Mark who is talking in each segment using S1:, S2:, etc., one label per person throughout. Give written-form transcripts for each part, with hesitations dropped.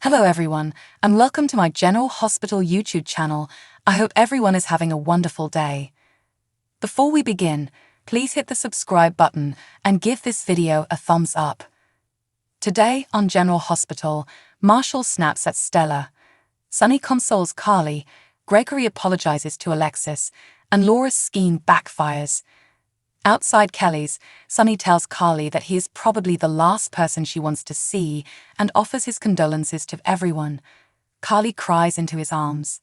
S1: Hello everyone, and welcome to my General Hospital YouTube channel. I hope everyone is having a wonderful day. Before we begin, please hit the subscribe button and give this video a thumbs up. Today on General Hospital, Marshall snaps at Stella. Sunny consoles Carly, Gregory apologizes to Alexis, and Laura's scheme backfires. Outside Kelly's, Sunny tells Carly that he is probably the last person she wants to see and offers his condolences to everyone. Carly cries into his arms.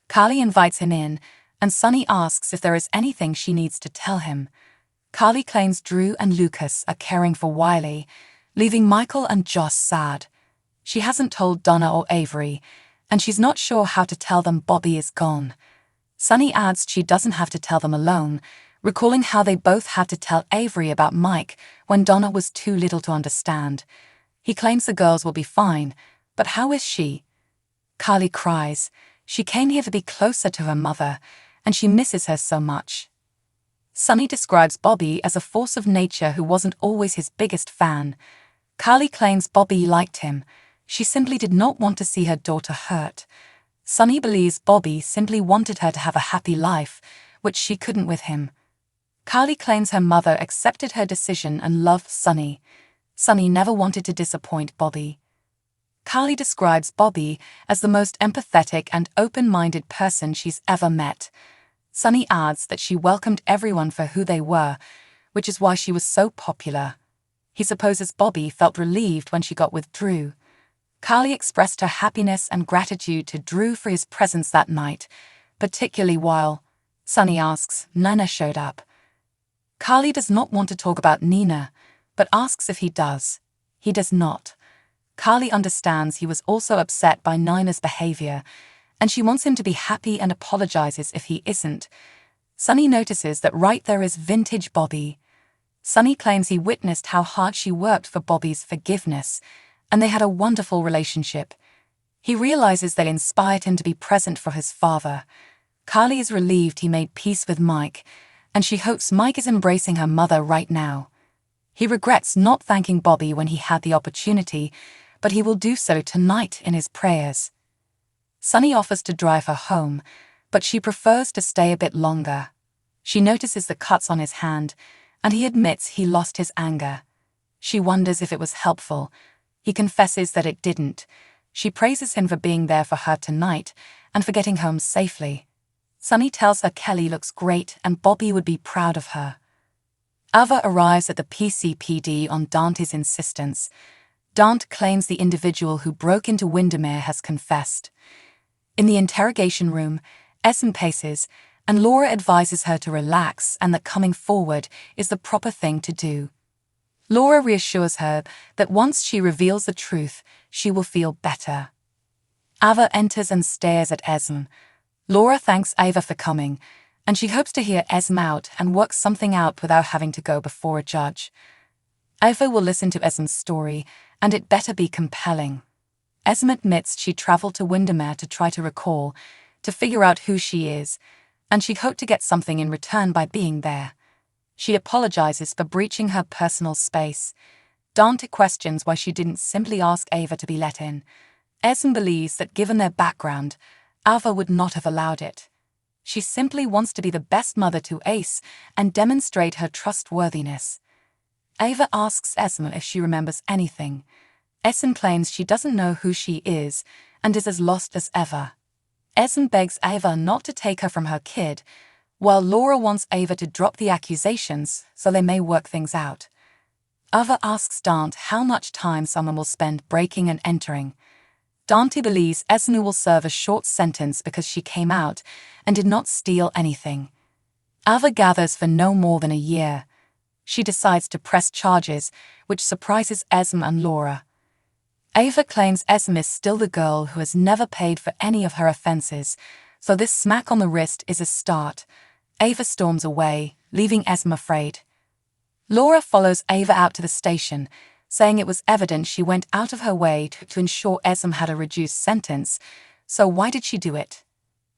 S1: Carly invites him in, and Sunny asks if there is anything she needs to tell him. Carly claims Drew and Lucas are caring for Wiley, leaving Michael and Joss sad. She hasn't told Donna or Avery, and she's not sure how to tell them Bobby is gone. Sunny adds she doesn't have to tell them alone, recalling how they both had to tell Avery about Mike when Donna was too little to understand. He claims the girls will be fine, but how is she? Carly cries. She came here to be closer to her mother, and she misses her so much. Sunny describes Bobby as a force of nature who wasn't always his biggest fan. Carly claims Bobby liked him. She simply did not want to see her daughter hurt. Sunny believes Bobby simply wanted her to have a happy life, which she couldn't with him. Carly claims her mother accepted her decision and loved Sunny. Sunny never wanted to disappoint Bobby. Carly describes Bobby as the most empathetic and open-minded person she's ever met. Sunny adds that she welcomed everyone for who they were, which is why she was so popular. He supposes Bobby felt relieved when she got with Drew. Carly expressed her happiness and gratitude to Drew for his presence that night, particularly while, Sunny asks, Nina showed up. Carly does not want to talk about Nina, but asks if he does. He does not. Carly understands he was also upset by Nina's behavior, and she wants him to be happy and apologizes if he isn't. Sunny notices that right there is vintage Bobby. Sunny claims he witnessed how hard she worked for Bobby's forgiveness, and they had a wonderful relationship. He realizes they inspired him to be present for his father. Carly is relieved he made peace with Mike, and she hopes Mike is embracing her mother right now. He regrets not thanking Bobby when he had the opportunity, but he will do so tonight in his prayers. Sunny offers to drive her home, but she prefers to stay a bit longer. She notices the cuts on his hand, and he admits he lost his anger. She wonders if it was helpful. He confesses that it didn't. She praises him for being there for her tonight and for getting home safely. Sunny tells her Kelly looks great and Bobby would be proud of her. Ava arrives at the PCPD on Dante's insistence. Dante claims the individual who broke into Windermere has confessed. In the interrogation room, Esme paces, and Laura advises her to relax and that coming forward is the proper thing to do. Laura reassures her that once she reveals the truth, she will feel better. Ava enters and stares at Esme. Laura thanks Ava for coming, and she hopes to hear Esme out and work something out without having to go before a judge. Ava will listen to Esme's story, and it better be compelling. Esme admits she traveled to Windermere to try to recall, to figure out who she is, and she hoped to get something in return by being there. She apologizes for breaching her personal space. Dante questions why she didn't simply ask Ava to be let in. Esme believes that given their background, Ava would not have allowed it. She simply wants to be the best mother to Ace and demonstrate her trustworthiness. Ava asks Esme if she remembers anything. Esme claims she doesn't know who she is and is as lost as ever. Esme begs Ava not to take her from her kid, while Laura wants Ava to drop the accusations so they may work things out. Ava asks Dante how much time someone will spend breaking and entering. Dante believes Esme will serve a short sentence because she came out and did not steal anything. Ava gathers for no more than a year. She decides to press charges, which surprises Esme and Laura. Ava claims Esme is still the girl who has never paid for any of her offenses, so this smack on the wrist is a start. Ava storms away, leaving Esme afraid. Laura follows Ava out to the station, saying it was evident she went out of her way to ensure Esme had a reduced sentence, so why did she do it?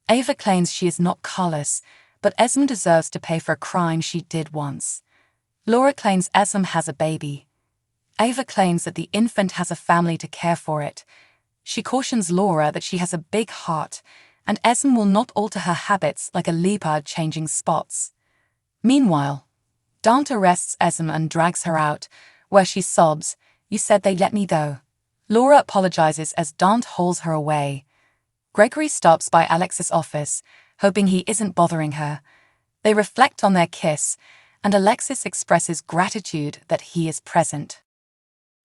S1: Ava claims she is not callous, but Esme deserves to pay for a crime she did once. Laura claims Esme has a baby. Ava claims that the infant has a family to care for it. She cautions Laura that she has a big heart, and Esme will not alter her habits like a leopard changing spots. Meanwhile, Dante arrests Esme and drags her out, where she sobs, "You said they'd let me go." Laura apologizes as Dante hauls her away. Gregory stops by Alexis' office, hoping he isn't bothering her. They reflect on their kiss, and Alexis expresses gratitude that he is present.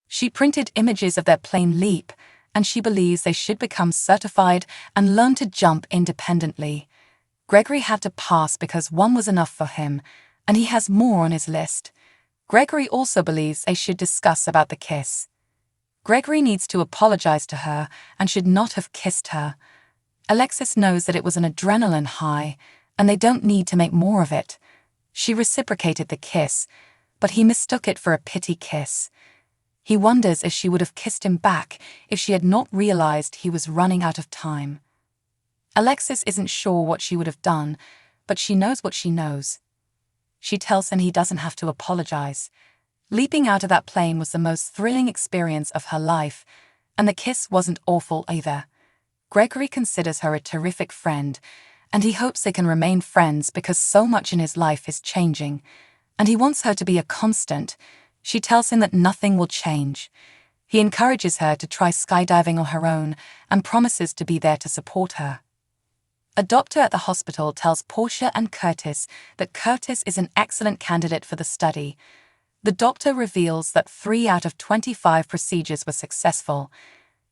S1: She printed images of their plane leap, and she believes they should become certified and learn to jump independently. Gregory had to pass because one was enough for him, and he has more on his list. Gregory also believes they should discuss about the kiss. Gregory needs to apologize to her and should not have kissed her. Alexis knows that it was an adrenaline high, and they don't need to make more of it. She reciprocated the kiss, but he mistook it for a pity kiss. He wonders if she would have kissed him back if she had not realized he was running out of time. Alexis isn't sure what she would have done, but she knows what she knows. She tells him he doesn't have to apologize. Leaping out of that plane was the most thrilling experience of her life, and the kiss wasn't awful either. Gregory considers her a terrific friend, and he hopes they can remain friends because so much in his life is changing, and he wants her to be a constant. She tells him that nothing will change. He encourages her to try skydiving on her own and promises to be there to support her. A doctor at the hospital tells Portia and Curtis that Curtis is an excellent candidate for the study. The doctor reveals that 3 out of 25 procedures were successful.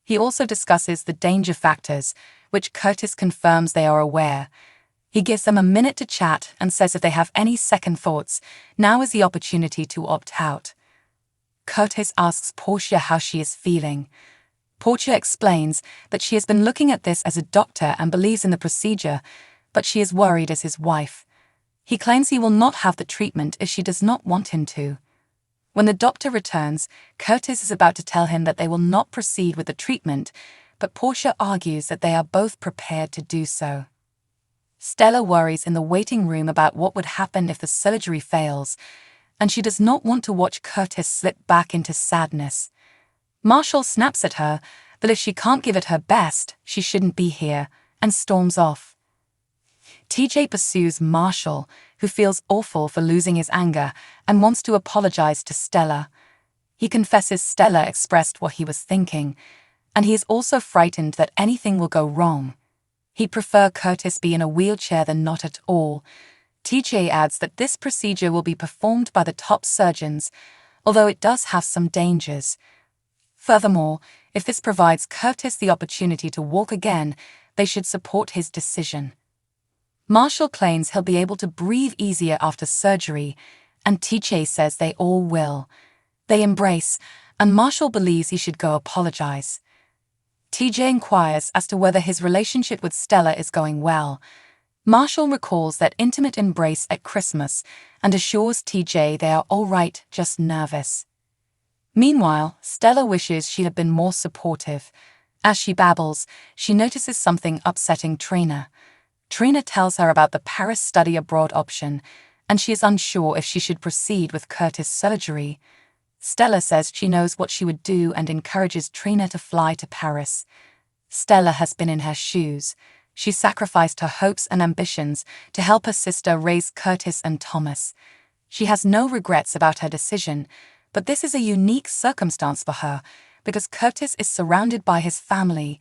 S1: He also discusses the danger factors, which Curtis confirms they are aware. He gives them a minute to chat and says if they have any second thoughts, now is the opportunity to opt out. Curtis asks Portia how she is feeling. Portia explains that she has been looking at this as a doctor and believes in the procedure, but she is worried as his wife. He claims he will not have the treatment if she does not want him to. When the doctor returns, Curtis is about to tell him that they will not proceed with the treatment, but Portia argues that they are both prepared to do so. Stella worries in the waiting room about what would happen if the surgery fails, and she does not want to watch Curtis slip back into sadness. Marshall snaps at her that if she can't give it her best, she shouldn't be here, and storms off. TJ pursues Marshall, who feels awful for losing his anger and wants to apologize to Stella. He confesses Stella expressed what he was thinking, and he is also frightened that anything will go wrong. He'd prefer Curtis be in a wheelchair than not at all. TJ adds that this procedure will be performed by the top surgeons, although it does have some dangers. Furthermore, if this provides Curtis the opportunity to walk again, they should support his decision. Marshall claims he'll be able to breathe easier after surgery, and TJ says they all will. They embrace, and Marshall believes he should go apologize. TJ inquires as to whether his relationship with Stella is going well. Marshall recalls that intimate embrace at Christmas and assures TJ they are all right, just nervous. Meanwhile, Stella wishes she had been more supportive. As she babbles, she notices something upsetting Trina. Trina tells her about the Paris study abroad option, and she is unsure if she should proceed with Curtis' surgery. Stella says she knows what she would do and encourages Trina to fly to Paris. Stella has been in her shoes. She sacrificed her hopes and ambitions to help her sister raise Curtis and Thomas. She has no regrets about her decision, but this is a unique circumstance for her because Curtis is surrounded by his family.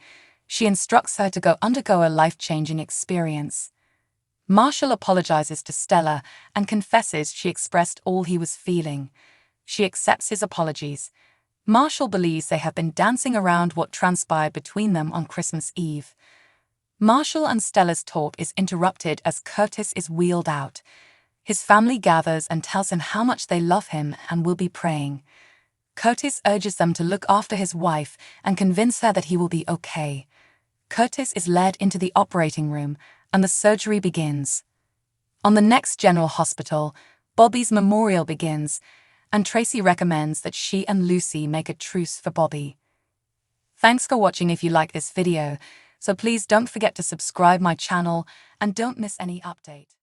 S1: She instructs her to go undergo a life-changing experience. Marshall apologizes to Stella and confesses she expressed all he was feeling. She accepts his apologies. Marshall believes they have been dancing around what transpired between them on Christmas Eve. Marshall and Stella's talk is interrupted as Curtis is wheeled out. His family gathers and tells him how much they love him and will be praying. Curtis urges them to look after his wife and convince her that he will be okay. Curtis is led into the operating room, and the surgery begins. On the next General Hospital, Bobby's memorial begins, and Tracy recommends that she and Lucy make a truce for Bobby. Thanks for watching. If you like this video, so please don't forget to subscribe my channel and don't miss any update.